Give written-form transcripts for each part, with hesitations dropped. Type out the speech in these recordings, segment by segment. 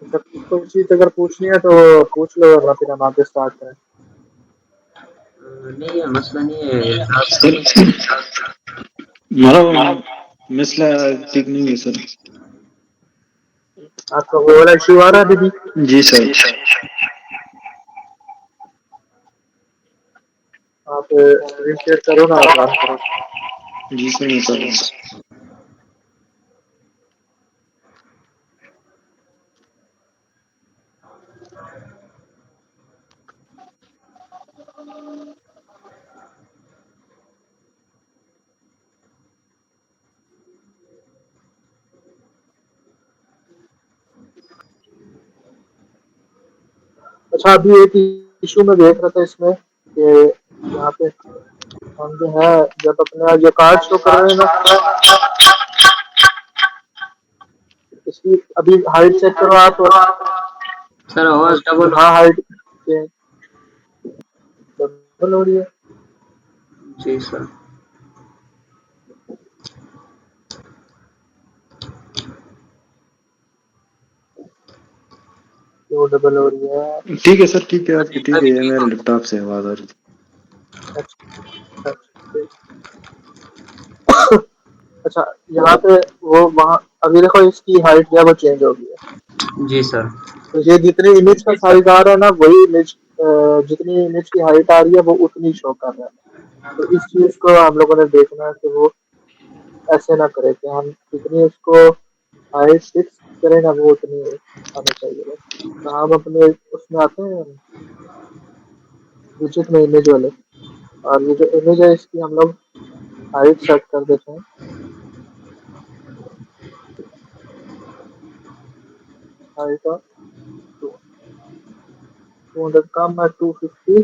मतलब कोई चीज अगर पूछनी है तो पूछ लो, वरना फिर हम आगे स्टार्ट करें। नहीं है, मसला नहीं है आप। सर हमारा मसला ठीक नहीं है सर। आपका वो वाला इशू आ रहा है दीदी? जी सर। आप स्क्रीन शेयर करो ना, आप रन करो। जी सर मैं कर रहा हूँ। अच्छा, अभी एक इशू में देख रहा था इसमें कि यहाँ पे हम जो है, जब अपना जो कार्ड शो कर रहे हैं ना, इसकी अभी हाइट चेक करो आप। सर आवाज डबल हाँ, हाइट डबल हो रही है। जी सर। क्यों डबल हो रही है? ठीक है सर, ठीक है आपकी, अभी ठीक अभी है। ठीक मेरे हो। लैपटॉप से आवाज आ रही थी। अच्छा, अच्छा, यहाँ पे वो वहाँ अभी देखो इसकी हाइट जो है वो चेंज हो गई है। जी सर। तो ये जितनी इमेज का साइज आ रहा है ना, वही इमेज, जितनी इमेज की हाइट आ रही है वो उतनी शो कर रहा है। तो इस चीज को हम लोगों ने देखना है कि वो ऐसे ना करे कि हम जितनी उसको हाइट फिक्स करें ना, वो उतनी आनी चाहिए बस। तो हम अपने उसमें आते हैं विजिट में, इमेज वाले, और ये जो इमेज है इसकी हम लोग हाइट सेट कर देते हैं। हाइट ऑफ 200 कम है, 250,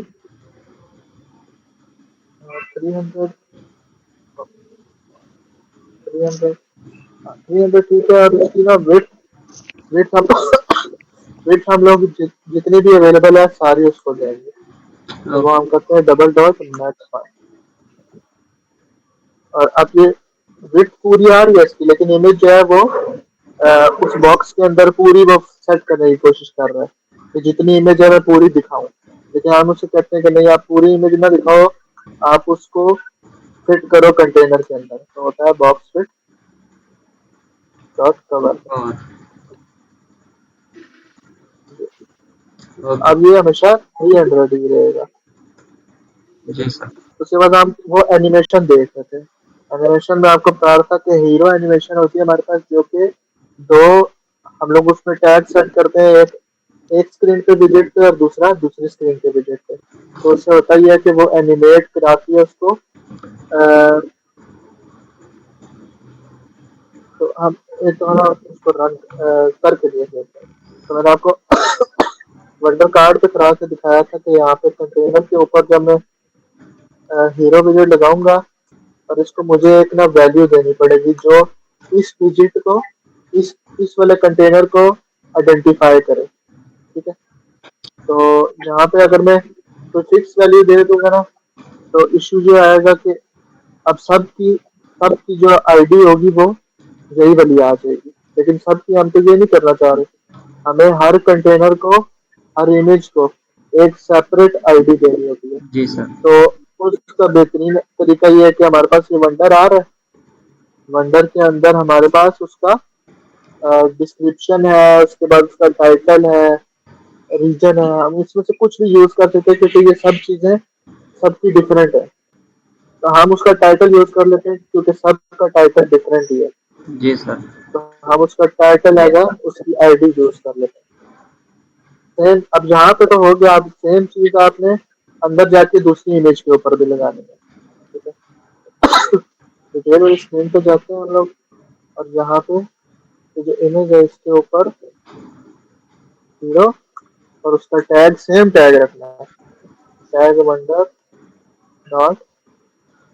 300, 300, 300 ठीक है। और इसकी ना वेट वेट हम वेट हम लोग जितनी भी अवेलेबल है सारी उसको देंगे। तो वो ओके। हम करते हैं डबल डॉट मैक्स 5। और अब ये विड्थ पूरी आ रही है इसकी, लेकिन इमेज जो है वो उस बॉक्स के अंदर पूरी वो सेट करने की कोशिश कर रहा है कि जितनी इमेज है मैं पूरी दिखाऊं। लेकिन हम उससे कहते हैं कि नहीं, आप पूरी इमेज ना दिखाओ, आप उसको फिट करो कंटेनर के अंदर। तो होता है बॉक्स फिट डॉट कवर। और ओके। अब ये हमेशा 300 ही रहेगा, ठीक है। जी सर। उसके बाद हम वो एनिमेशन देख रहे थे। एनिमेशन में आपको बता रहा था कि हीरो एनिमेशन होती है हमारे पास, जो कि दो हम लोग उसमें टैग सेट करते हैं, एक एक स्क्रीन पे विजिट पे और दूसरा दूसरी स्क्रीन पे विजिट पे। तो उससे होता ही है कि वो एनिमेट कराती है उसको। तो हम एक तो ना उसको रन करके देख लेते हैं। तो मैंने आपको वंडर कार्ड पे करा के दिखाया था कि यहाँ पे कंटेनर के ऊपर जब मैं हीरो विजिट लगाऊंगा, और इसको मुझे एक ना वैल्यू देनी पड़ेगी जो इस विजिट को, इस इस वाले कंटेनर को आइडेंटिफाई करे, ठीक है। तो यहाँ पे अगर मैं कोई फिक्स वैल्यू दे दूंगा ना, तो इश्यू जो आएगा कि अब सबकी जो आईडी होगी वो यही वाली आ जाएगी। लेकिन सबकी हम तो ये नहीं करना चाह रहे। हमें हर कंटेनर को, हर इमेज को एक सेपरेट आईडी देनी होती है। जी सर। तो उसका बेहतरीन तरीका ये है कि हमारे पास ये वंडर आ रहा है। वंडर के अंदर हमारे पास उसका डिस्क्रिप्शन है, उसके बाद उसका टाइटल है, रीजन है। हम इसमें से कुछ भी यूज कर सकते हैं क्योंकि ये सब चीजें सबकी डिफरेंट है। तो हम उसका टाइटल यूज कर लेते हैं क्योंकि सबका टाइटल डिफरेंट ही है। जी सर। तो हम उसका टाइटल आएगा, उसकी आईडी यूज कर लेते हैं। सेम अब यहाँ पे तो हो गया। अब सेम चीज आपने अंदर जाके दूसरी इमेज के ऊपर भी लगानी है, ठीक है। डिटेल वाली स्क्रीन पे जाते हैं हम लोग, और यहाँ पे ये जो इमेज है इसके ऊपर हीरो, और उसका टैग सेम टैग रखना है, टैग वंडर डॉट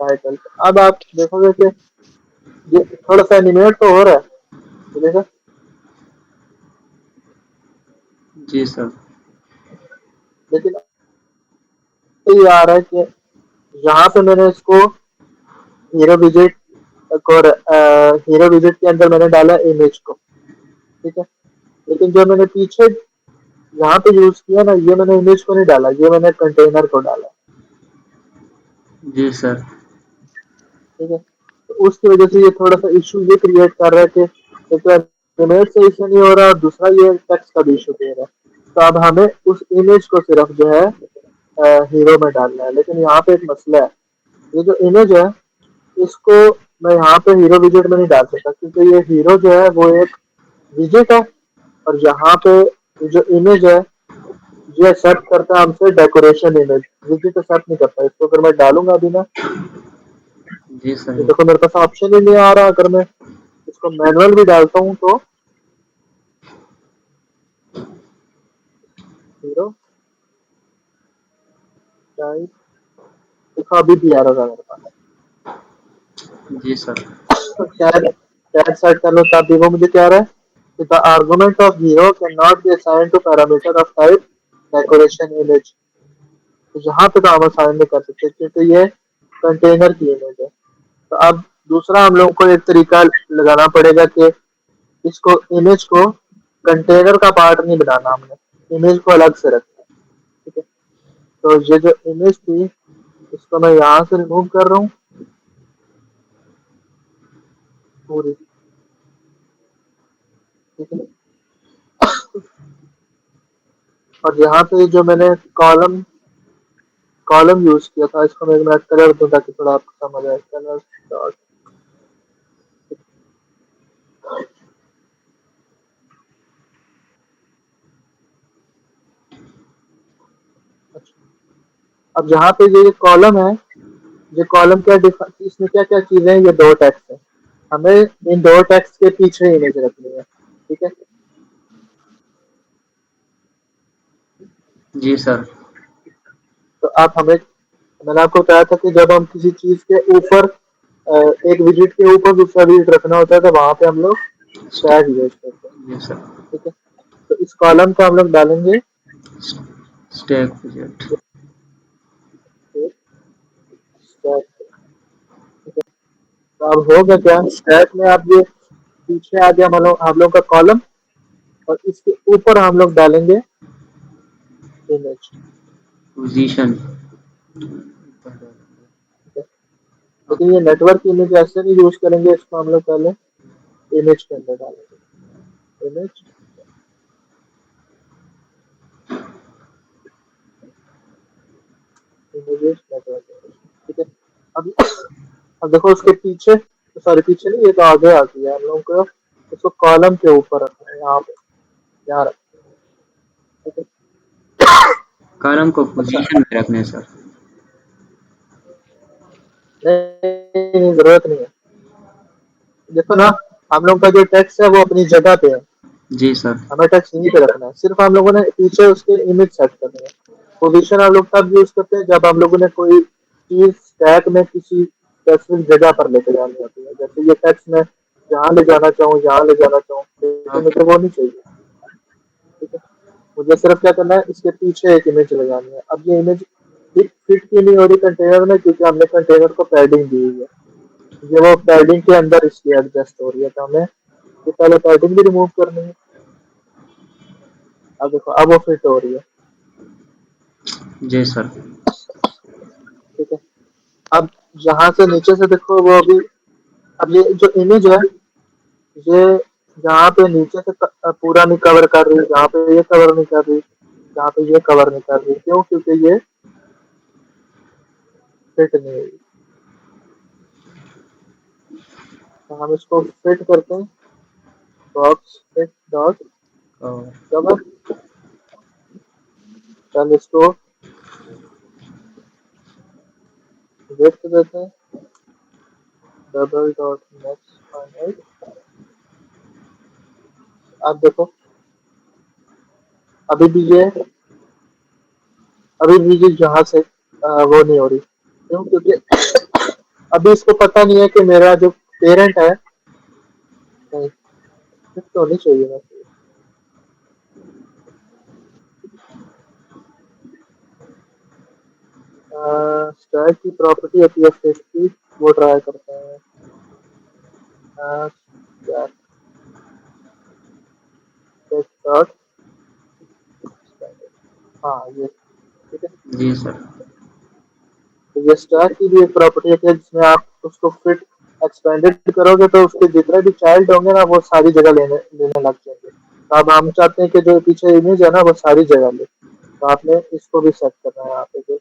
टाइटल। अब आप देखोगे कि ये थोड़ा सा एनिमेट तो हो रहा है, ये देखो। जी सर। लेकिन ये आ रहा है कि यहाँ पे मैंने इसको हीरो विजिट और हीरो विजिट के अंदर मैंने डाला इमेज को, ठीक है। लेकिन जो मैंने पीछे यहाँ पे यूज किया ना, ये मैंने इमेज को नहीं डाला, ये मैंने कंटेनर को डाला। जी सर। ठीक है, तो उसकी वजह से ये थोड़ा सा इशू ये क्रिएट कर रहा है कि एक तो इमेज से इशू नहीं हो रहा और दूसरा ये टेक्स्ट का भी इशू दे रहा है। तो अब हमें उस इमेज को सिर्फ जो है हीरो में डालना है। लेकिन यहाँ पे एक मसला है, ये जो इमेज है इसको मैं यहाँ पे हीरो विजेट में नहीं डाल सकता, क्योंकि ये हीरो जो है वो एक विजेट है, और यहाँ पे ये जो इमेज है ये एक्सेप्ट करता है हमसे डेकोरेशन इमेज, विजेट एक्सेप्ट नहीं करता। इसको अगर मैं डालूंगा अभी ना, जी ये सर। देखो मेरे पास ऑप्शन ही नहीं आ रहा। अगर मैं इसको मैनुअल भी डालता हूँ तो हीरो टाइप, देखो अभी भी आ रहा था मेरे पास। जी सर। टैग सेट कर लो तब भी वो मुझे क्या रहा है, the argument of hero can not be assign to parameter of type decoration image. तो यहाँ पे तो हम असाइन नहीं कर सकते क्योंकि ये कंटेनर की इमेज है। तो अब दूसरा हम लोग को एक तरीका लगाना पड़ेगा कि इसको इमेज को कंटेनर का पार्ट नहीं बनाना, हमने इमेज को अलग से रखना है। ठीक है, तो ये जो इमेज थी इसको मैं यहाँ से रिमूव कर रहा हूँ पूरी। ठीक है, और यहाँ पे जो मैंने कॉलम कॉलम यूज किया था, इसको मैं एक मिनट कलर दूं ताकि थोड़ा आपको समझ आए। कलर डॉट, अब यहाँ पे ये कॉलम है, ये कॉलम क्या इसमें क्या क्या चीजें हैं, ये दो टेक्स्ट है। हमें इन दो टेक्स्ट के पीछे इमेज रखनी है। ठीक है, जी सर। तो आप हमें, मैंने आपको बताया था कि जब हम किसी चीज के ऊपर एक विजिट के ऊपर दूसरा विजिट रखना होता है तो वहां पे हम लोग टैग यूज करते हैं। जी सर। ठीक है, तो इस कॉलम को हम लोग डालेंगे स्टैक विजेट। स्टैक। ठीक है, तो अब होगा क्या, स्टैक में आप ये पीछे आ गया हम लोग का कॉलम, और इसके ऊपर हम लोग डालेंगे इमेज। पोजीशन। लेकिन ये नेटवर्क इमेज ऐसे नहीं यूज करेंगे, इसको हम लोग पहले इमेज के अंदर डालेंगे। Image, images network image. ठीक है, अब अब देखो उसके पीछे, सॉरी पीछे नहीं, ये तो आगे आ गया। हम लोग को इसको कॉलम के ऊपर रखना है, यहाँ पे, यहाँ रखना है। ठीक है, कॉलम को अच्छा, पोजीशन में रखने सर। नहीं जरूरत नहीं है। देखो ना, हम लोग का जो टेक्स्ट है वो अपनी जगह पे है, जी सर। हमें टेक्स्ट यहीं पे रखना है। सिर्फ हम लोगों ने पीछे उसके इमेज सेट करनी है। पोजीशन हम लोग तब यूज करते हैं जब हम लोगों ने कोई चीज स्टैक में किसी स्पेसिफिक जगह पर लेके जानी होती है। जैसे ये टेक्स्ट में यहाँ ले जाना चाहूँ, यहाँ ले जाना चाहूँ, लेकिन ओके। मुझे वो नहीं चाहिए। ठीक है, मुझे सिर्फ क्या करना है, इसके पीछे एक इमेज लगानी है। अब ये इमेज फिट क्यों नहीं हो रही कंटेनर में, क्योंकि हमने कंटेनर को पैडिंग दी हुई है। ये वो पैडिंग के अंदर इसकी एडजस्ट हो रही है, तो हमें ये पहले पैडिंग भी रिमूव करनी है। अब देखो अब वो फिट हो रही है। जी सर। ठीक है, अब यहाँ से नीचे से देखो वो अभी, अब ये जो इमेज है ये यहाँ पे नीचे से पूरा नहीं कवर कर रही, यहाँ पे ये कवर नहीं कर रही, यहाँ पे ये कवर नहीं कर रही। क्यों? क्योंकि ये फिट नहीं हुई। तो हम इसको फिट करते हैं, बॉक्स फिट डॉट और कवर। चल इसको विड्थ देते हैं, डबल डॉट नेक्स्ट फाइनाइट। अब देखो अभी भी ये, अभी भी ये यहाँ से वो नहीं हो रही। क्यों? क्योंकि अभी इसको पता नहीं है कि मेरा जो पेरेंट है, नहीं फिट तो होनी चाहिए वैसे। स्टैक की प्रॉपर्टी होती है फिट की, वो ट्राई करते हैं। स्टैक डॉट हाँ ये ठीक है। जी सर। तो ये स्टैक की भी एक प्रॉपर्टी है कि जिसमें आप उसको फिट एक्सपेंडेड करोगे तो उसके जितने भी चाइल्ड होंगे ना वो सारी जगह लेने लेने लग जाएंगे। तो अब हम चाहते हैं कि जो पीछे इमेज है ना वो सारी जगह ले, तो आपने इसको भी सेट करना है यहाँ पे कि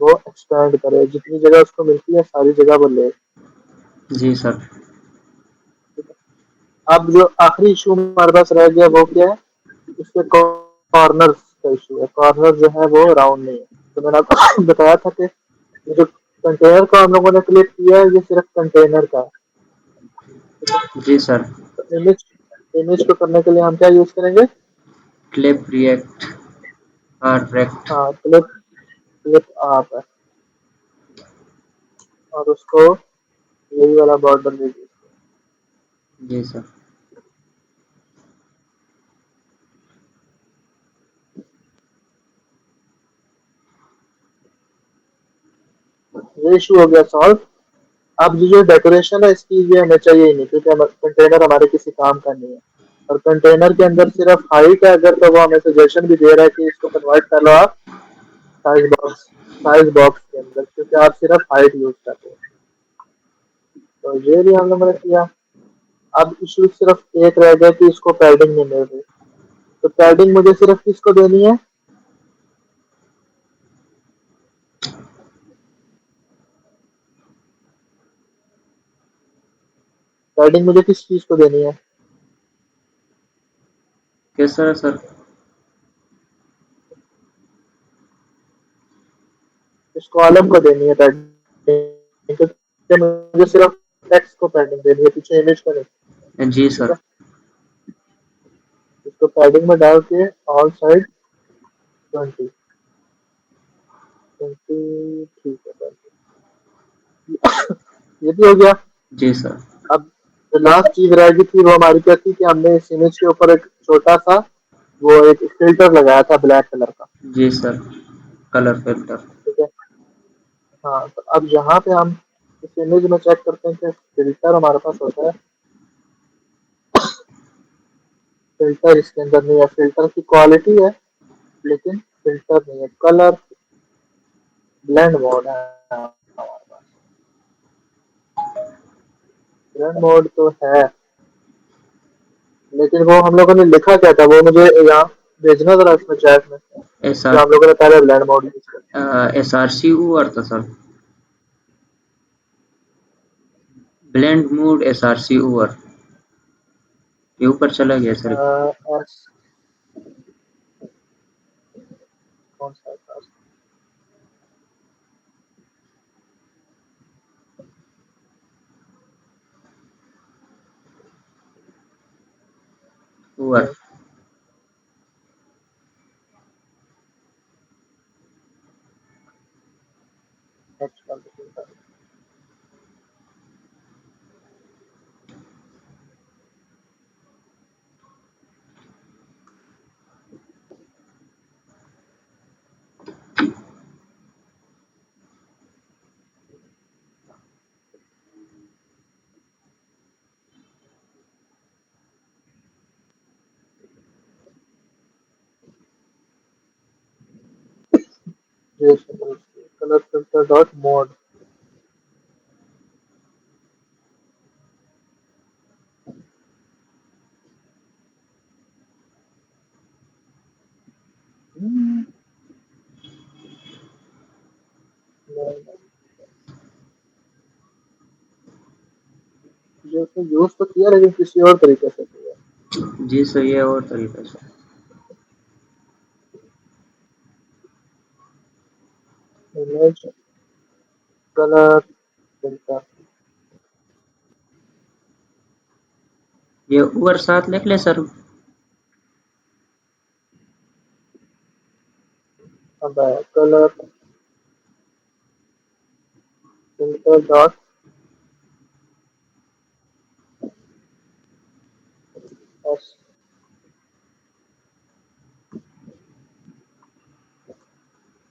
वो एक्सपेंड करे, जितनी जगह उसको मिलती है सारी जगह वो ले। जी सर। अब जो आखिरी इशू हमारे पास रह गया वो क्या है, इसके कॉर्नर का इशू है। कॉर्नर जो है वो राउंड नहीं है। तो मैंने आपको बताया था कि ये जो कंटेनर को हम लोगों ने क्लिक किया है ये सिर्फ कंटेनर का है। जी सर। तो इमेज इमेज को करने के लिए हम क्या यूज करेंगे, क्लिप रिएक्ट रेक्ट। हाँ क्लिक क्लिक आप है और उसको यही वाला बॉर्डर दे दीजिए। जी सर। ये इशू हो गया सॉल्व। अब ये जो डेकोरेशन है इसकी ये हमें चाहिए ही नहीं क्योंकि कंटेनर हमारे किसी काम का नहीं है। और कंटेनर के अंदर सिर्फ हाइट है अगर तो वो हमें सजेशन भी दे रहा है कि इसको कन्वर्ट कर लो आप साइज बॉक्स के अंदर, क्योंकि आप सिर्फ हाइट यूज करते हो। तो ये भी हम लोगों ने किया। अब इशू सिर्फ एक रह गया कि इसको पैडिंग नहीं मिल रही। तो पैडिंग मुझे सिर्फ किसको देनी है, पैडिंग मुझे किस चीज को देनी है, कैसा है सर? इस कॉलम को देनी है पैडिंग, क्योंकि मुझे सिर्फ टेक्स्ट को पैडिंग देनी है, पीछे इमेज को नहीं। जी ठीक सर। है, इसको पैडिंग में डाल के ऑल साइड 20 20 ठीक है 20। ये भी हो गया। जी सर। अब जो लास्ट चीज रह गई थी वो हमारी क्या थी कि हमने इस इमेज के ऊपर एक छोटा सा वो एक फिल्टर लगाया था ब्लैक कलर का। जी सर। Colour filter. ठीक है, हाँ तो अब यहाँ पे हम इस इमेज में चेक करते हैं कि फिल्टर हमारे पास होता है, फिल्टर इसके अंदर नहीं है। फिल्टर की क्वालिटी है लेकिन फिल्टर नहीं है, कलर ब्लेंड मोड है हमारे पास। ब्लेंड मोड तो है लेकिन वो हम लोगों ने लिखा क्या था वो मुझे यहाँ भेजना जरा इसमें चैट में, एस जो आर हम लोगों ने पहले ब्लेंड मोड यूज किया। SRC ऊपर था सर। ब्लेंड मोड SRC ऊपर ये ऊपर चला गया सर। एस कौन सा था? ऊपर। Colour filter dot mode. जो उसने यूज तो किया लेकिन किसी और तरीके से किया। जी सर ये और तरीका सर। इमेज कलर फिल्टर ये ऊपर साथ लिख ले सर। अब कलर फिल्टर डॉट एस।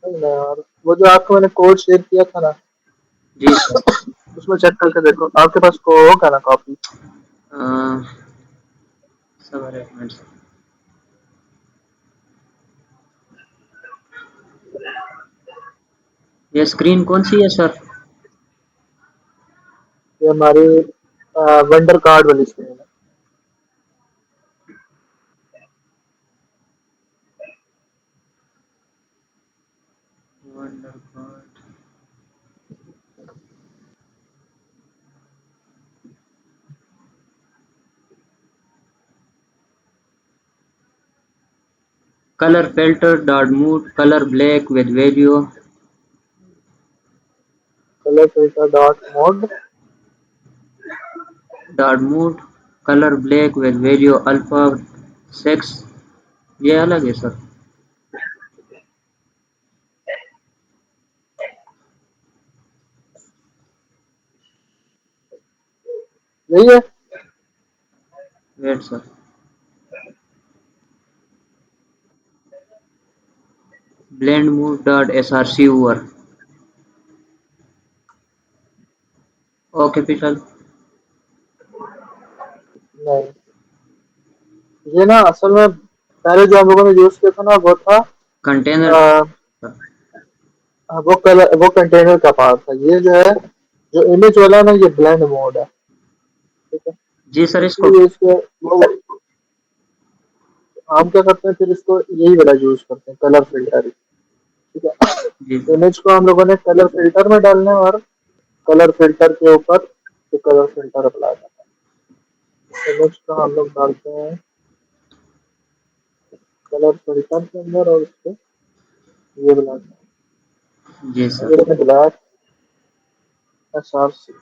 नहीं यार वो जो आपको मैंने कोड शेयर किया था ना जी सर। उसमें चेक करके देखो आपके पास होगा ना कॉपी। सर एक मिनट सर। ये स्क्रीन कौन सी है सर? ये हमारी वंडर कार्ड वाली स्क्रीन है। Color filter dot mood color black with value colour filter dot mode. dot mood color black with value alpha 6। ये अलग है सर। यही है। Wait sir, blend mood dot src over O capital. नहीं, ये ना असल में पहले जो हम लोगों ने यूज किया था ना वो था कंटेनर। अ, वो कलर वो कंटेनर का पार्ट था। ये जो है जो इमेज वाला है ना ये ब्लेंड मोड है। ठीक है, जी सर, इसको इसलिए इसके वो हम क्या करते हैं फिर इसको यही वाला यूज करते हैं कलर फिल्टर ही। ठीक है, जी सर। इमेज को हम लोगों ने कलर फिल्टर में डालना है और कलर फिल्टर के ऊपर ये कलर फिल्टर अप्लाई करना है। इमेज को हम लोग डालते हैं कलर फिल्टर के अंदर और उसको ये बनाते जी हैं सर। ये ब्लैक एसआरसी।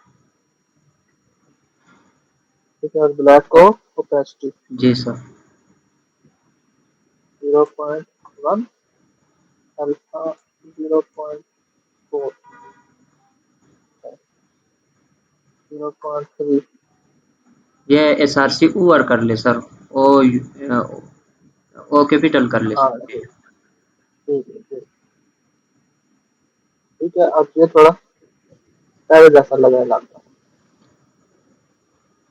ठीक है, और ब्लैक को ओपेसिटी जी सर। 0.1 अल्फा 0.4 0.3। ये एस आर सी ओवर कर ले सर। ओ ओ कैपिटल कर ले हाँ सर। ठीक ठीक है ठीक। ठीक है, अब ये थोड़ा पहले जैसा लगेगा आपको।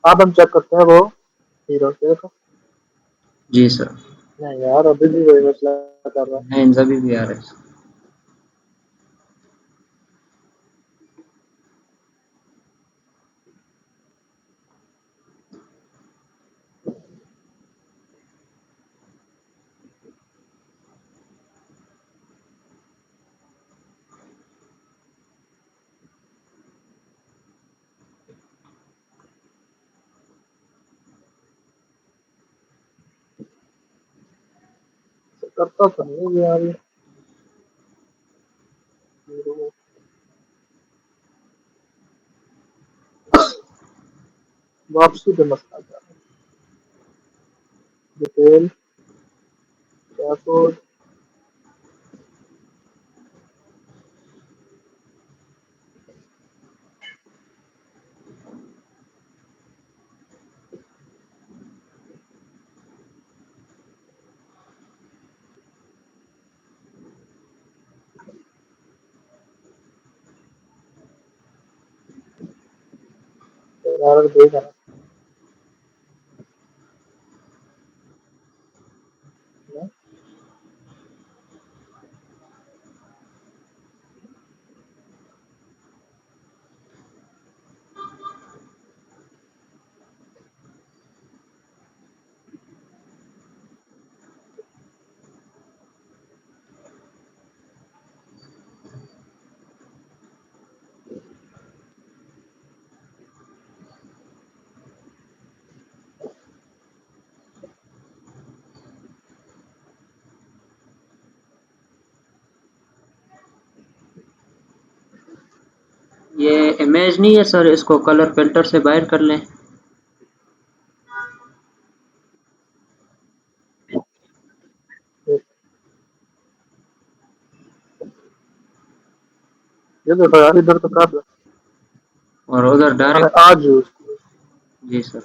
अब हम चेक करते हैं वो हीरो से देखो। जी सर। नहीं यार, अभी भी वही मसला कर रहा है। नहीं, अभी भी आ रहा है। तो करता तो नहीं है यार ये हीरो। वापसी पे मसला कर रहा है। डिटेल डैशबोर्ड एरर देगा ना। ये इमेज नहीं है सर, इसको कलर फिल्टर से बाहर कर लें। ये देखो यार इधर तो कर और उधर मैंने डायरेक्ट। आज यूज किया। जी सर।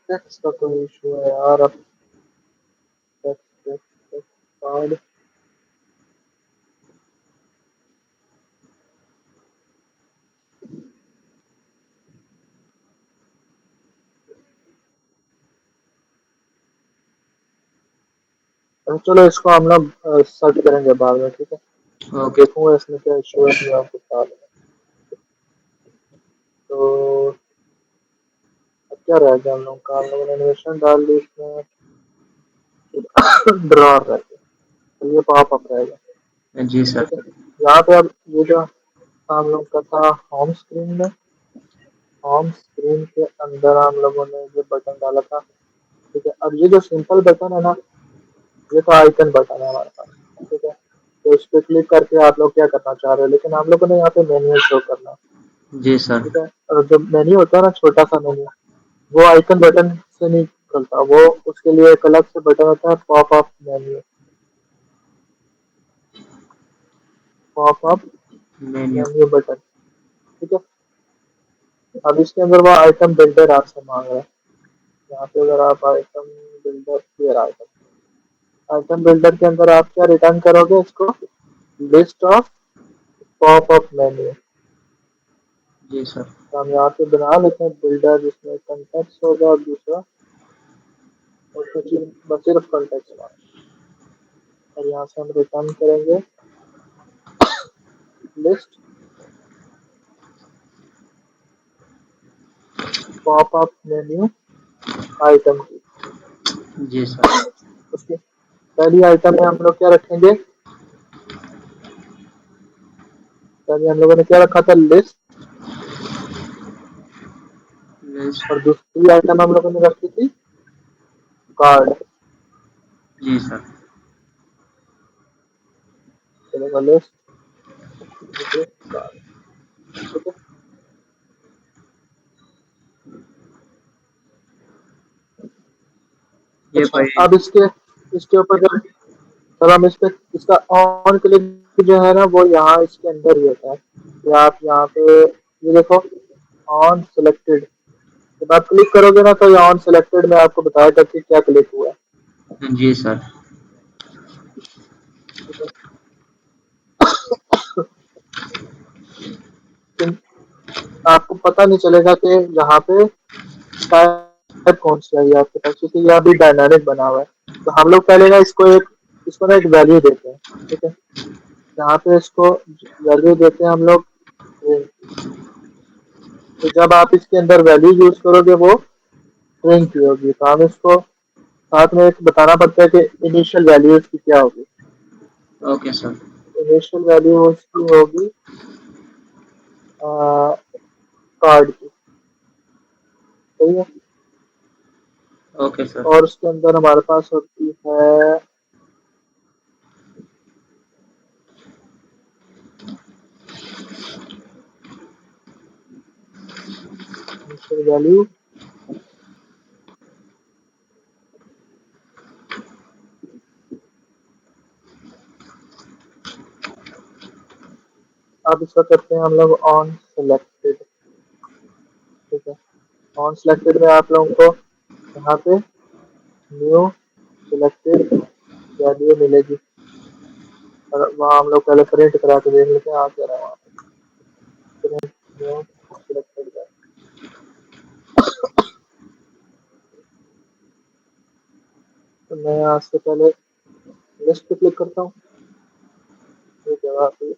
टेक्स्ट का कोई इशू है यार। अब टेक्स्ट टेक्स्ट टेक्स्ट कार्ड। चलो इसको हम लोग सर्च करेंगे बाद में, ठीक है। मैं ओके। देखूंगा इसमें क्या इशू है, फिर आपको बता दूंगा। तो अब क्या रह गया हम लोग का? हम लोगों ने एनिमेशन डाल दी इसमें। ड्रॉर रह गया, तो ये पॉप अप रहेगा, जी सर। ठीक है। यहाँ पे अब ये जो हम लोग का था होम स्क्रीन में, होम स्क्रीन के अंदर हम लोगों ने ये बटन डाला था, ठीक है। अब ये जो सिंपल बटन है ना, ये तो आइकन बटन है हमारे पास, ठीक है। तो इस पे क्लिक करके आप लोग क्या करना चाह रहे हो, लेकिन हम लोगों ने यहाँ पे मेन्यू शो करना है, जी सर। ठीक है। और जो मेन्यू होता है ना, छोटा सा मेन्यू, वो आइकन बटन से नहीं खुलता, वो उसके लिए एक अलग से बटन होता है, pop up menu, pop up menu. Menu button, ठीक है। अब इसके अंदर वो आइटम बिल्डर आपसे मांग रहा है। यहाँ पे अगर आप item builder, clear item, item builder के अंदर आप क्या रिटर्न करोगे इसको? List of pop up menu. जी सर। तो हम यहाँ पे बना लेते हैं बिल्डर, जिसमें कंटेक्ट होगा और दूसरा, और कुछ बस सिर्फ कंटेक्ट होगा। और यहाँ से हम रिटर्न करेंगे list pop up menu item की। जी सर। उसकी पहली आइटम में हम लोग क्या रखेंगे? पहले हम लोगों ने क्या रखा था? लिस्ट। लिस्ट। और दूसरी आइटम हम लोगों ने रखी थी कार्ड। जी सर। चलेगा लिस्ट कार्ड, ठीक है। ये अच्छा, भाई। अब इसके इसके ऊपर जब हम इस पे इसका ऑन क्लिक जो है ना, वो यहाँ इसके अंदर ही होता है। कि आप यहाँ पे ये देखो, ऑन सिलेक्टेड, जब आप क्लिक करोगे ना, तो ये ऑन सिलेक्टेड में आपको बताएगा कि क्या क्लिक हुआ है, जी सर। ठीक है। लेकिन आपको पता नहीं चलेगा कि यहाँ पे टाइप कौन सी आई है आपके पास, क्योंकि ये अभी डायनामिक बना हुआ है। तो हम लोग पहले ना इसको ना एक वैल्यू देते हैं, ठीक है। यहाँ पे इसको वैल्यू देते हैं हम लोग। तो जब आप इसके अंदर वैल्यू यूज करोगे, वो स्ट्रिंग की होगी। तो हम इसको साथ में एक बताना पड़ता है कि इनिशियल वैल्यू इसकी क्या होगी। Okay sir. इनिशियल वैल्यू उसकी होगी कार्ड की, सही है। Okay sir. और उसके अंदर हमारे पास होती है इनिशियल वैल्यू। अब इसका करते हैं हम लोग ऑन सिलेक्टेड, ठीक है। ऑन सिलेक्टेड में आप लोगों को यहाँ पे न्यू सिलेक्टेड वैल्यू मिलेगी। और वहाँ हम लोग पहले प्रिंट करा के देख लेते हैं आ क्या रहा है वहाँ पे। Print new selected value. तो मैं यहाँ से पहले लिस्ट पे क्लिक करता हूँ, ठीक है। वहाँ पे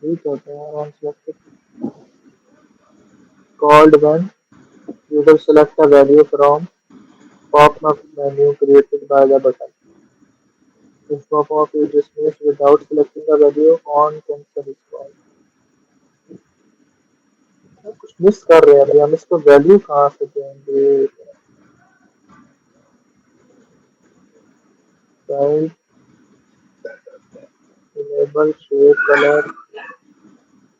ठीक होते हैं on selected called when you will select a value from pop-up menu created by the button. If pop-up is dismissed without selecting a value, on cancel is called. कुछ मिस कर रहे हैं अभी हम, इसको वैल्यू कहाँ से देंगे? Type, enable, shape, color,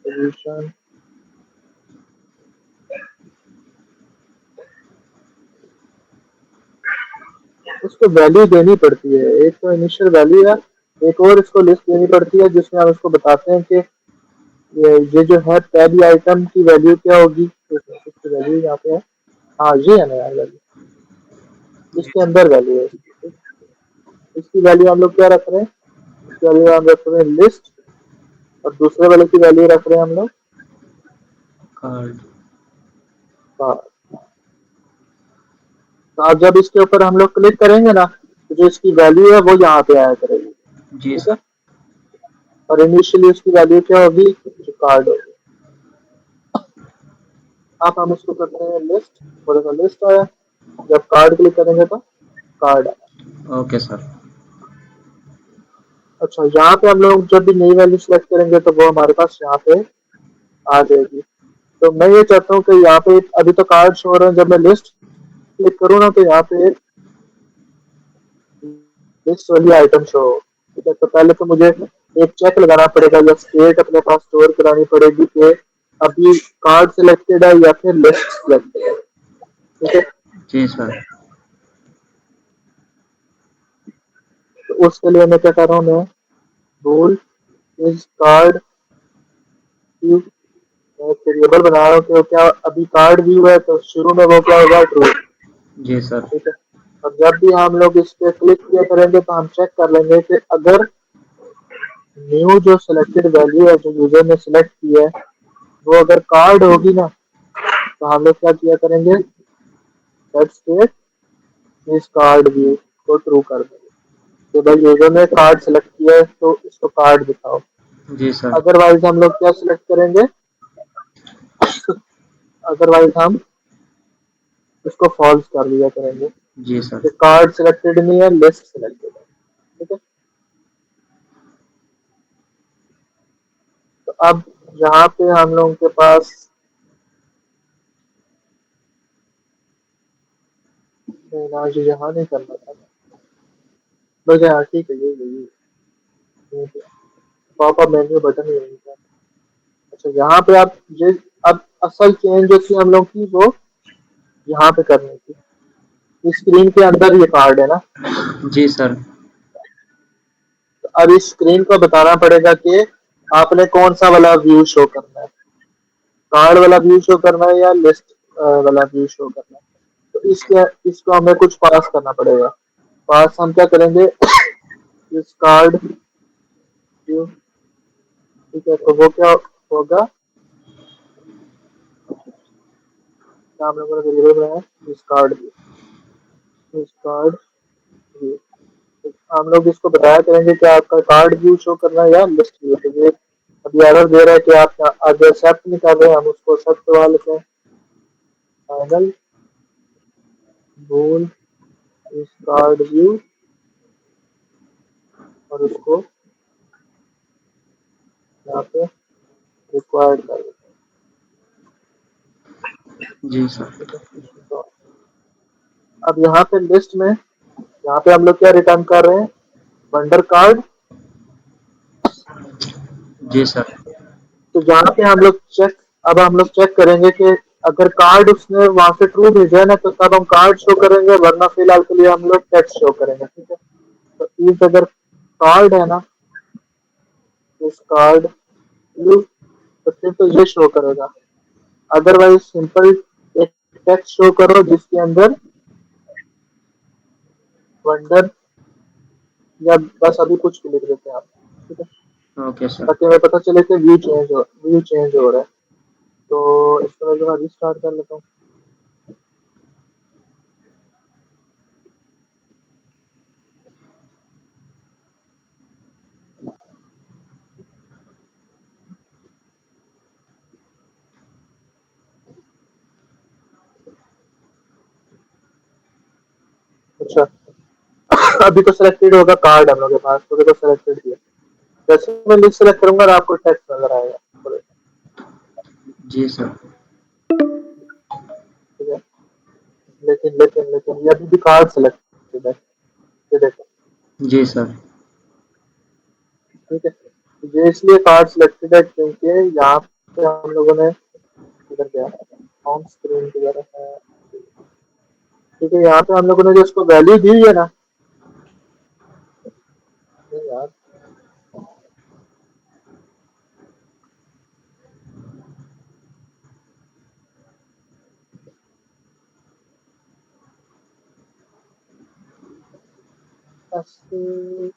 position, उसको वैल्यू देनी पड़ती है। एक तो इनिशियल वैल्यू है, एक और इसको लिस्ट देनी पड़ती है जिसमें हम इसको बताते हैं कि ये जो है पहली आइटम की वैल्यू क्या होगी। इसकी वैल्यू यहाँ पे है, हाँ ये है ना यार वैल्यू, इसके अंदर वैल्यू है इसकी। इसकी वैल्यू हम लोग क्या रख रहे हैं, इसकी वैल्यू हम रख रहे हैं लिस्ट, और दूसरे वाले की वैल्यू रख रहे हैं हम लोग कार्ड। हाँ। तो अब जब इसके ऊपर हम लोग क्लिक करेंगे ना, तो जो इसकी वैल्यू है वो यहाँ पे आया करेगी, जी ठीक सर। है। और इनिशियली उसकी वैल्यू क्या होगी, जो कार्ड होगी। अब हम इसको करते हैं लिस्ट, थोड़ा सा लिस्ट आया, जब कार्ड क्लिक करेंगे तो कार्ड आया। Okay sir. अच्छा, यहाँ पे हम लोग जब भी नई वैल्यू सेलेक्ट करेंगे तो वो हमारे पास यहाँ पे आ जाएगी। तो मैं ये चाहता हूँ कि यहाँ पे अभी तो कार्ड शो हो रहे हैं, जब मैं लिस्ट क्लिक करूँ ना तो यहाँ पे लिस्ट वाली आइटम शो हो, ठीक है। तो पहले तो मुझे एक चेक लगाना पड़ेगा या स्टेट अपने पास स्टोर करानी पड़ेगी कि अभी कार्ड सिलेक्टेड है या फिर लिस्ट सिलेक्टेड है, ठीक है। जी सर। तो उसके लिए मैं क्या कर रहा हूँ, मैं रूल इस कार्ड व्यू वेरिएबल बना रहा हूँ कि क्या अभी कार्ड व्यू है तो शुरू में वो क्या होगा, ट्रू, जी सर। ठीक है। और जब भी हम लोग इस पे क्लिक किया करेंगे तो हम चेक कर लेंगे कि अगर न्यू जो सिलेक्टेड वैल्यू है जो यूजर ने सिलेक्ट की है वो अगर कार्ड होगी ना, तो हम लोग क्या किया करेंगे, दैट स्टेट इस कार्ड व्यू को ट्रू कर देंगे कि भाई यूजर ने कार्ड सिलेक्ट किया है तो इसको कार्ड दिखाओ। जी सर। अदरवाइज हम लोग क्या सिलेक्ट करेंगे, अदरवाइज हम इसको फॉल्स कर दिया करेंगे जी सर। कि कार्ड सिलेक्टेड नहीं है, लिस्ट सिलेक्टेड है, ठीक है। तो अब यहाँ पे हम लोगों के पास ना, जो यहाँ नहीं करना था बस, हाँ ठीक है, यही पॉपअप मेन्यू बटन ही यही था। अच्छा, यहाँ पे आप ये अब असल चेंज जो थी हम लोग की वो यहाँ पे करनी थी, इस स्क्रीन के अंदर ये कार्ड है ना। जी सर। तो अब इस स्क्रीन को बताना पड़ेगा कि आपने कौन सा वाला व्यू शो करना है, कार्ड वाला व्यू शो करना है या लिस्ट वाला व्यू शो करना है। तो इसको हमें कुछ पास करना पड़ेगा। पास हम क्या करेंगे, इस कार्ड व्यू, ठीक है। तो वो क्या होगा, क्या हम लोगों ने वेरिएबल बनाया, इस कार्ड व्यू, इस कार्ड व्यू। हम लोग इसको बताया करेंगे कि आपका कार्ड व्यू शो करना है या लिस्ट व्यू। तो ये अभी एरर दे रहा है कि आप आगे एक्सेप्ट नहीं कर रहे हैं, हम उसको एक्सेप्ट करवा लेते हैं। फाइनल बोल इस कार्ड व्यू और उसको यहाँ पे रिक्वायर्ड कर देते जी सर। हैं, ठीक है। तो अब यहाँ पे लिस्ट में, यहाँ पे हम लोग क्या रिटर्न कर रहे हैं, वंडर कार्ड। जी सर। तो जहाँ पे हम लोग चेक, अब हम लोग चेक करेंगे कि अगर कार्ड उसने वहां से ट्रू भेजा है ना तो तब हम कार्ड शो करेंगे, वरना फिलहाल के लिए हम लोग टेक्स्ट शो करेंगे, ठीक है। तो इस अगर कार्ड है ना, इस कार्ड व्यू, तो फिर तो ये शो करेगा। अदरवाइज सिंपल एक टेक्स्ट शो करो जिसके अंदर वंडर, या बस अभी कुछ भी लिख देते हैं आप, ठीक है, ओके सर। ताकि हमें पता चले कि व्यू चेंज हो रहा है। तो इसको मैं जरा रिस्टार्ट कर लेता हूँ। अच्छा, अभी तो सिलेक्टेड होगा कार्ड हम लोग के पास, तो देखो सिलेक्टेड किया, जैसे मैं लिस्ट सेलेक्ट करूंगा और आपको टेक्स्ट नजर आएगा, जी सर। ठीक है। लेकिन ये अभी भी कार्ड सिलेक्टेड है, ये देखो, जी सर। ठीक है। ये इसलिए कार्ड सिलेक्टेड है क्योंकि यहाँ पे हम लोगों ने इधर क्या होम स्क्रीन की तरफ है, ठीक है, यहाँ पे हम लोगों ने जो उसको वैल्यू दी है ना, नहीं यार, ऐसे,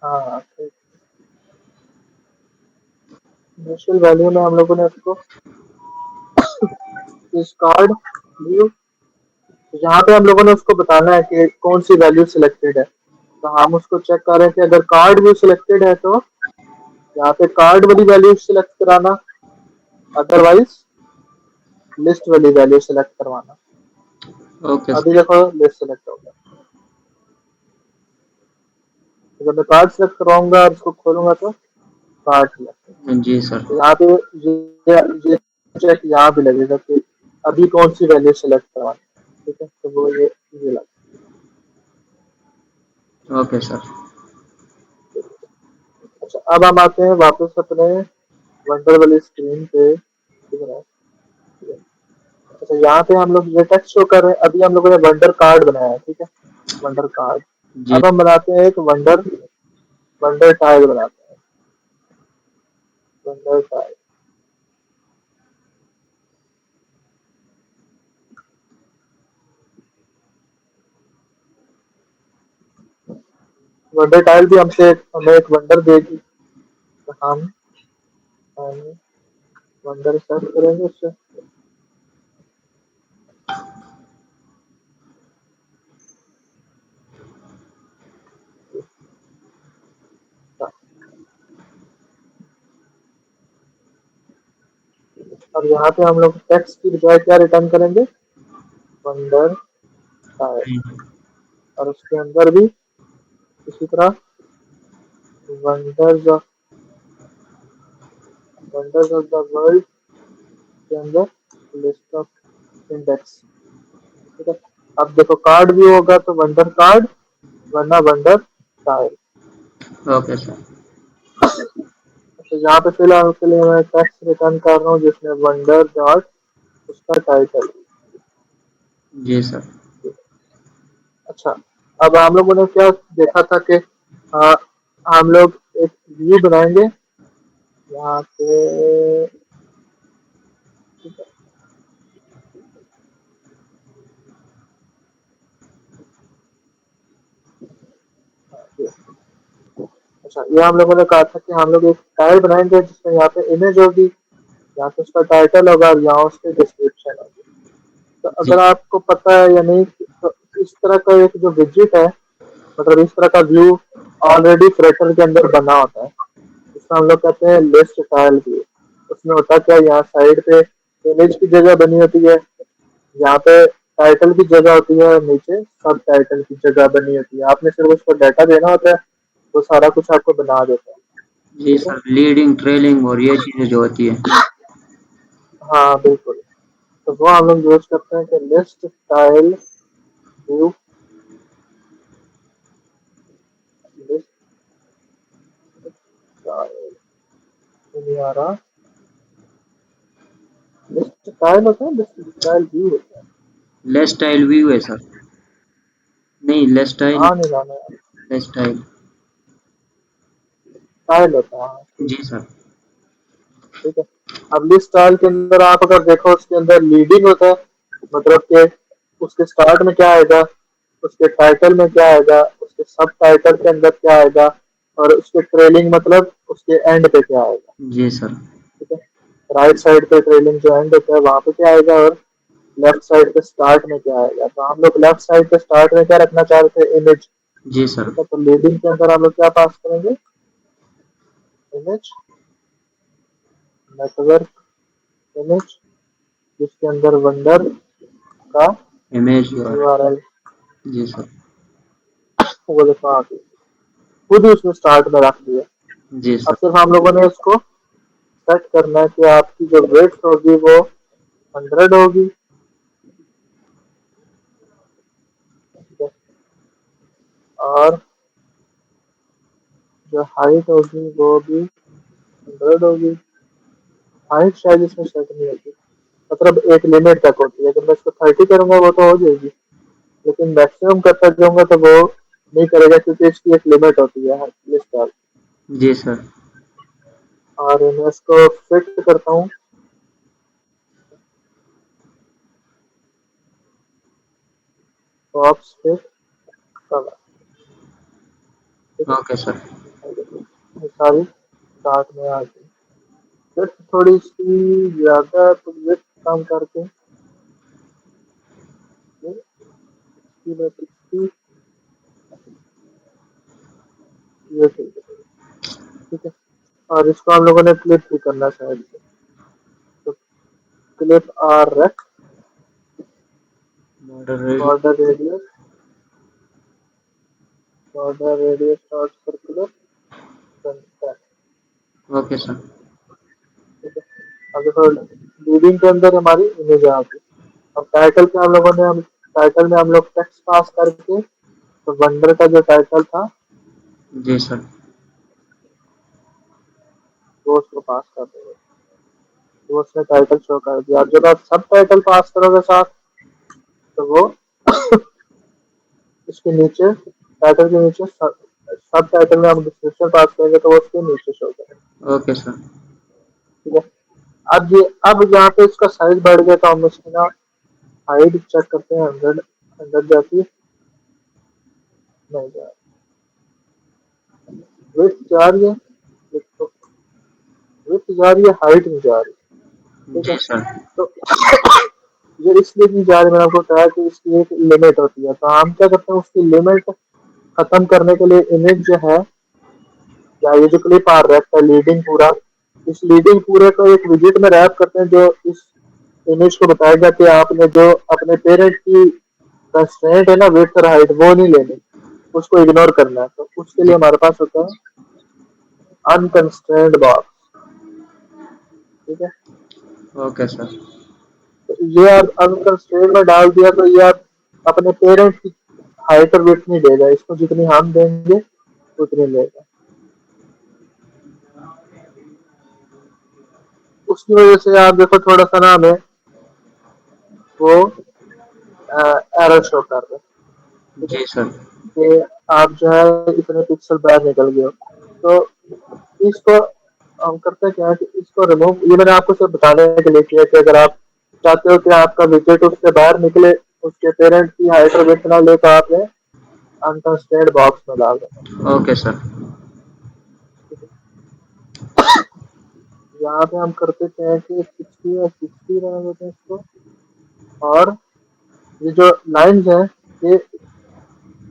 हाँ ठीक, इनिशियल वैल्यू में हम लोगों ने उसको इस कार्ड व्यू, यहाँ पे हम लोगों ने उसको बताना है कि कौन सी वैल्यू सिलेक्टेड है। तो हम उसको चेक कर रहे हैं कि अगर कार्ड व्यू सिलेक्टेड है तो यहाँ पे कार्ड वाली वैल्यू सिलेक्ट कराना, अदरवाइज लिस्ट वाली वैल्यू सिलेक्ट करवाना। ओके अभी सर। देखो लिस्ट सिलेक्ट हो गया। तो जब मैं कार्ड सिलेक्ट करवाऊंगा और उसको खोलूंगा तो कार्ड सिलेक्ट, जी सर। तो यहाँ पे ये चेक यहाँ भी लगेगा कि अभी कौन सी वैल्यू सिलेक्ट करवानी है। ठीक है, तो वो ये लगा। Okay sir. अच्छा, अब हम आते हैं वापस अपने वंडर वाली स्क्रीन पे। ठीक है, अच्छा यहाँ पे हम लोग ये टेक्स्ट शो कर रहे हैं। अभी हम लोगों ने वंडर कार्ड बनाया है, ठीक है, वंडर कार्ड। जी। अब हम बनाते हैं एक वंडर वंडर टाइल बनाते हैं, वंडर टाइल। वंडर टाइल भी हमें एक वंडर देगी, तो हम वंडर सर्च करेंगे उससे। अब यहाँ पे हम लोग टेक्स्ट की बजाय क्या रिटर्न करेंगे, वंडर टाइल। और उसके अंदर भी इसी तरह वंडर्स ऑफ द वर्ल्ड के अंदर लिस्ट ऑफ इंडेक्स। ठीक है, अब देखो कार्ड भी होगा तो वंडर कार्ड, वरना वंडर टाइल। Okay sir. तो यहाँ पे फिलहाल के लिए मैं टेक्स्ट रिटर्न कर रहा हूँ जिसमें वंडर डॉट उसका टाइटल। जी सर। अच्छा, अब हम लोगों ने क्या देखा था कि आ, हम लोग एक व्यू बनाएंगे यहाँ पे। ठीक है, ये, अच्छा ये हम लोगों ने कहा था कि हम लोग एक टाइल बनाएंगे जिसमें यहाँ पे इमेज होगी, यहाँ पे उसका टाइटल होगा और यहाँ उसके डिस्क्रिप्शन होगी। तो जी। अगर आपको पता है या नहीं, तो इस तरह का एक जो विजिट है, मतलब इस तरह का व्यू ऑलरेडी फ्रेटर के अंदर बना होता है, जिसको हम लोग कहते हैं लिस्ट टाइल व्यू। उसमें होता क्या, यहाँ साइड पे इमेज की जगह बनी होती है, यहाँ पे टाइटल की जगह होती है और नीचे सब टाइटल की जगह बनी होती है। आपने सिर्फ उसको डाटा देना होता है, वो सारा कुछ आपको बना देता है। जी ठीक है, सर, लीडिंग ट्रेलिंग और ये चीज़ें जो होती है। हाँ बिल्कुल। तो वो हम लोग यूज करते हैं कि list tile view, list tile, नहीं आ रहा, लिस्ट टाइल होता है, लिस्ट टाइल व्यू होता है। लेस स्टाइल व्यू है सर। नहीं, लेस स्टाइल। हाँ नहीं लाना यार, लेस स्टाइल। टाइल होता है, हाँ ठीक जी है। सर। ठीक है, अब लिस्ट टाइल के अंदर आप अगर देखो उसके अंदर लीडिंग होता है, मतलब कि उसके स्टार्ट में क्या आएगा, उसके टाइटल में क्या आएगा, उसके सब टाइटल के अंदर क्या आएगा, और उसके ट्रेलिंग मतलब उसके एंड पे क्या आएगा। जी सर। ठीक है, राइट साइड पे ट्रेलिंग जो एंड होता है वहां पे क्या आएगा, और लेफ्ट साइड पे स्टार्ट में क्या आएगा। तो हम लोग लेफ्ट साइड पे स्टार्ट में क्या रखना चाह रहे थे, इमेज। जी सर। ठीक है, तो लीडिंग के अंदर हम लोग क्या पास करेंगे, इमेज, नेटवर्क इमेज, जिसके अंदर वंडर का इमेज और। यूआरएल, जी सर। वो देखो आ गई, खुद ही उसने स्टार्ट में रख दिया। जी अब सर। सिर्फ हम लोगों ने उसको सेट करना है कि आपकी जो वेट होगी वो 100 होगी। ठीक है, और जो हाइट होगी वो भी 100 होगी। हाइट शायद इसमें सेट नहीं होती, मतलब एक लिमिट तक होती है। अगर मैं इसको 30 करूंगा वो तो हो जाएगी, लेकिन मैक्सिमम करता जाऊंगा तो वो नहीं करेगा, क्योंकि इसकी एक लिमिट होती है लिस्ट। जी सर। और मैं इसको फिट करता हूँ बॉक्स फिट कलर। ठीक है, ओके सर। ये सारी स्टार्ट में आ गई। फिर थोड़ी सी ज्यादा तो विड्थ कम करके ये 60 ये ठीक है। ठीक है, और इसको हम लोगों ने क्लिप भी करना शायद से, तो clip R rect border ready. Border radius dot circular. Okay sir. ठीक है, अब देखो रीडिंग के अंदर हमारी इमेज आ गई। अब टाइटल पे हम टाइटल में हम लोग टेक्स्ट पास करके, तो वंडर का जो टाइटल था जी सर। वो उसको पास कर देंगे, तो उसने टाइटल शो कर दिया। अब जब आप सब टाइटल पास करोगे साथ, तो वो इसके नीचे टाइटल के नीचे सब टाइटल में हम डिस्क्रिप्शन पास करेंगे तो वो उसके नीचे शो करेगा। Okay sir. ठीक है, अब यहाँ पे इसका साइज बढ़ गया, तो हम इसकी ना हाइट चेक करते हैं। 100 जाती है, नहीं जा रही। विड्थ जा रही है, विड्थ जा रही है, हाइट नहीं जा रही। ठीक है, जी सर। तो ये इसलिए नहीं जा रही, मैंने आपको कहा कि इसकी एक लिमिट होती है। तो हम क्या करते हैं, उसकी लिमिट खत्म करने के लिए इमेज जो है, या ये जो क्लिप आ रहा है लीडिंग पूरा, इस लीडिंग पूरे को एक विजिट में रैप करते हैं, जो इस इमेज को बताएगा कि आपने जो अपने पेरेंट की कंस्ट्रेंट है ना, विड्थ और हाइट, वो नहीं लेनी, उसको इग्नोर करना है। तो उसके लिए जी। हमारे पास होता है अनकंस्ट्रेंड बॉक्स। ठीक है, ओके सर। तो ये आप अनकंस्ट्रेंड में डाल दिया, तो ये आप अपने पेरेंट की हाइट और विड्थ नहीं देगा, इसको जितनी हम देंगे उतनी लेगा। उसकी वजह से आप देखो थोड़ा सा ना हमें वो एरर शो कर रहे हैं। ठीक है, जी सर। कि आप जो है इतने पिक्सल बाहर निकल गए हो। तो इसको हम करते हैं क्या है कि इसको रिमूव, ये मैंने आपको सिर्फ बताने के लिए किया कि अगर आप चाहते हो कि आपका विकेट उससे बाहर निकले, उसके पेरेंट की हाइट और विड्थ ना ले, तो आपने अनकंस्ट्रेंड बॉक्स में डाल देना। Okay sir. यहाँ पे हम करते क्या है कि 60 रहने देते हैं इसको। और ये जो लाइंस हैं, ये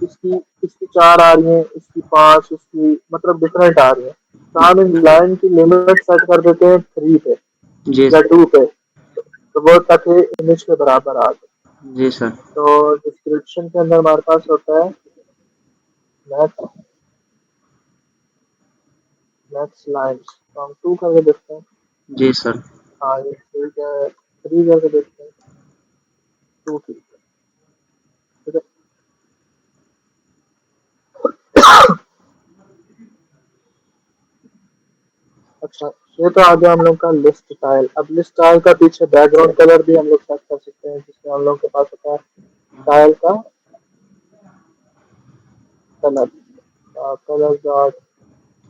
इसकी इसकी 4 आ रही है, इसकी 5, इसकी मतलब डिफरेंट आ रही है। तो हम इन लाइन की लिमिट सेट कर देते हैं 3 पे जी या सर। 2 पे, तो वो ताकि इमेज के बराबर आ जाए। जी सर। तो डिस्क्रिप्शन के अंदर हमारे पास होता है नेक्स्ट नेक्स्ट लाइन्स, तो हम 2 करके देखते हैं। जी सर। हाँ ये ठीक है, 3 करके देखते हैं। 2 ठीक है। ठीक है, अच्छा, ये तो आ गया हम लोग का लिस्ट स्टाइल। अब लिस्ट स्टाइल का पीछे बैकग्राउंड कलर भी हम लोग सेट कर सकते हैं, जिसमें हम लोग के पास होता है स्टाइल का कलर। कलर डॉट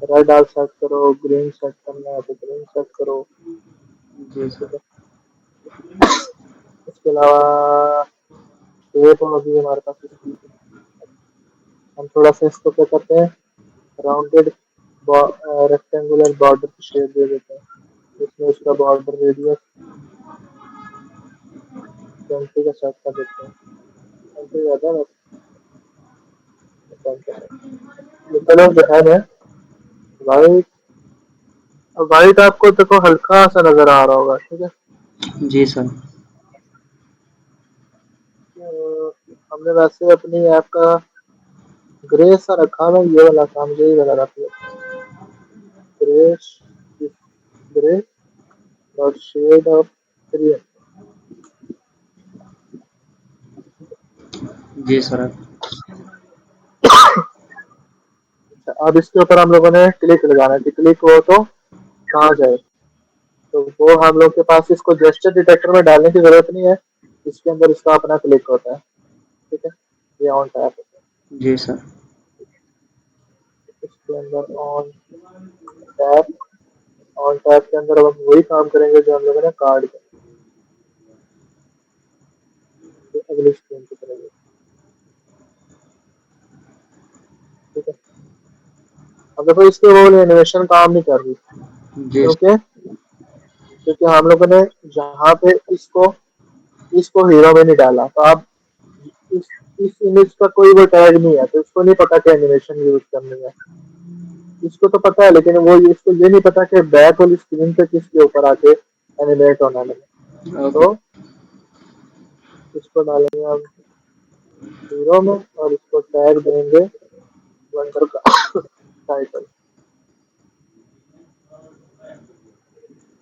रेड आप सेट करो, ग्रीन सेट करना है तो ग्रीन सेट करो। जी ठीक सर। है, इसके अलावा शेप होगी हमारे पास इसकी। हम थोड़ा सा इसको क्या करते हैं, राउंडेड रेक्टेंगुलर बॉर्डर की शेप दे देते हैं, इसमें उसका बॉर्डर रेडियस 20 का सेट कर देते हैं। 20 ज्यादा है, 10%। ये कलर जो है वाइट, वाइट आपको देखो हल्का सा नजर आ रहा होगा। ठीक है, जी सर। हमने वैसे अपनी ऐप का ग्रे सा रखा है, ये वाला था, मुझे ही लगा था grey, grey dot shade of green. जी सर। अब इसके ऊपर हम लोगों ने क्लिक लगाना है, कि क्लिक हो तो कहाँ जाए। तो वो हम लोग के पास इसको जेस्चर डिटेक्टर में डालने की जरूरत नहीं है, इसके अंदर इसका अपना क्लिक होता है। ठीक है, ये ऑन टैप है। जी सर। इसके अंदर टैप ऑन टैप के अंदर अब हम वही काम करेंगे जो हम लोगों ने कार्ड किया। तो अगली स्क्रीन की तरफ। ठीक है, अब देखो इसके वो एनिमेशन काम नहीं कर रही, जी क्योंकि क्योंकि हम लोगों ने जहाँ पे इसको हीरो में नहीं डाला। तो आप इस इस इमेज का कोई वो टैग नहीं है, तो इसको नहीं पता कि एनिमेशन यूज करनी है। इसको तो पता है, लेकिन वो इसको ये नहीं पता कि बैक वाली स्क्रीन पे किसके ऊपर आके एनिमेट होना लगे। ओके। तो इसको डालेंगे हम हीरो में और इसको टैग देंगे वंडर का टाइटल।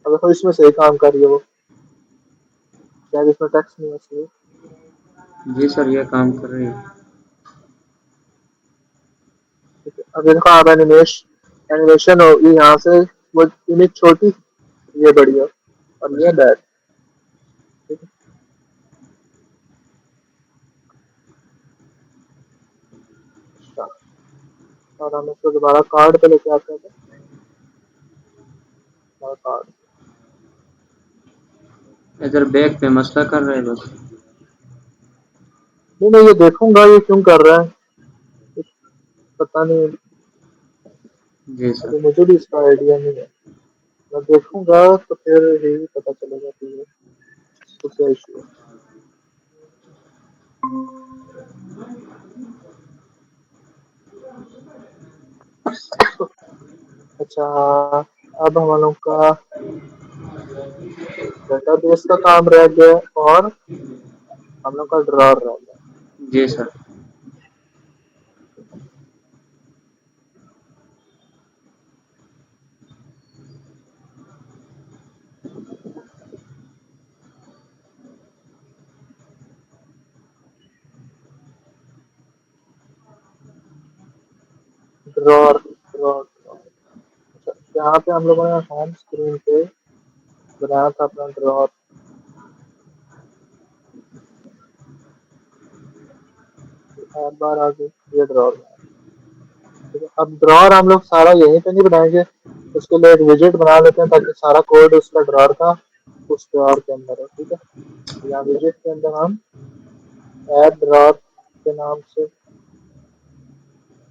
अब देखो इसमें सही काम कर रही है वो, शायद इसमें टेक्स्ट नहीं है इसलिए। जी सर, ये काम कर रही है। ठीक है, अब देखो आप एनिमेशन होगी यहाँ से, वो इमेज छोटी, ये बड़ी है और ये बैड। ठीक है, अच्छा, और हम इसको दोबारा कार्ड पे लेके आते हैं। कार्ड इधर बैक पे मसला कर रहे हैं बस। नहीं, मैं ये देखूंगा ये क्यों कर रहा है, कुछ पता नहीं। जी सर। अभी मुझे भी इसका आइडिया नहीं है, मैं देखूंगा तो फिर यही पता चलेगा कि ये तो क्या इशू है। अच्छा, अब हम लोग का डेटाबेस का काम रह गया और हम लोग का ड्रॉर रह गया। जी सर। ड्रॉर ड्रॉर अच्छा, यहाँ पे हम लोगों ने होम स्क्रीन पे बनाया था अपना ड्रॉर। एक बार आगे ये ड्रॉर है। ठीक है, अब ड्रॉर हम लोग सारा यहीं पे नहीं बनाएंगे, उसके लिए एक विजेट बना लेते हैं ताकि सारा कोड उसका ड्रॉर का उस ड्रॉर के अंदर है। ठीक है, यहाँ विजेट के अंदर हम ऐड ड्रॉर के नाम से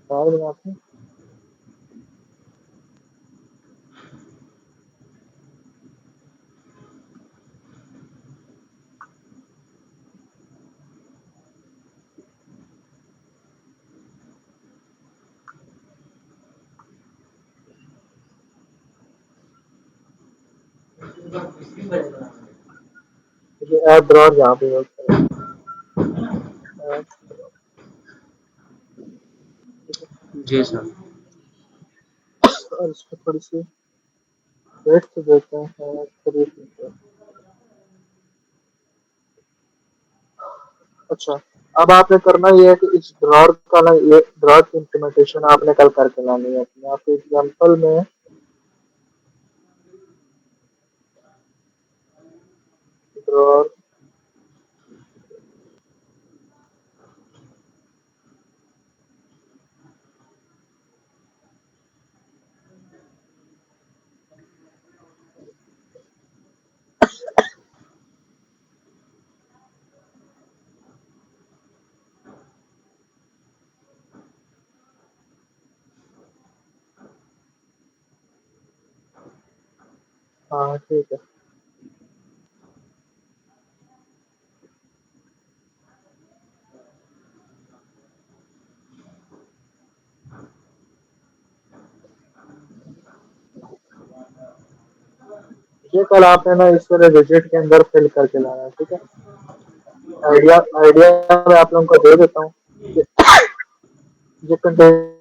ड्रॉर बनाते हैं। ये ऐड ड्रॉर यहाँ पे यूज करेंगे। Add drawer, ठीक जी सर। है, और इसको थोड़ी सी वेट से देते हैं 3 अच्छा, अब आपने करना ये है कि इस ड्रॉर का ना, ये ड्रॉर की इम्प्लीमेंटेशन आपने कल करके लानी है अपने आप। एग्जाम्पल में ड्रॉर हाँ ठीक है। ये कल आपने ना इस तरह विजेट के अंदर फिल करके लाना है। ठीक है, आइडिया आइडिया मैं आप लोगों को दे देता हूँ। ये कंटेंट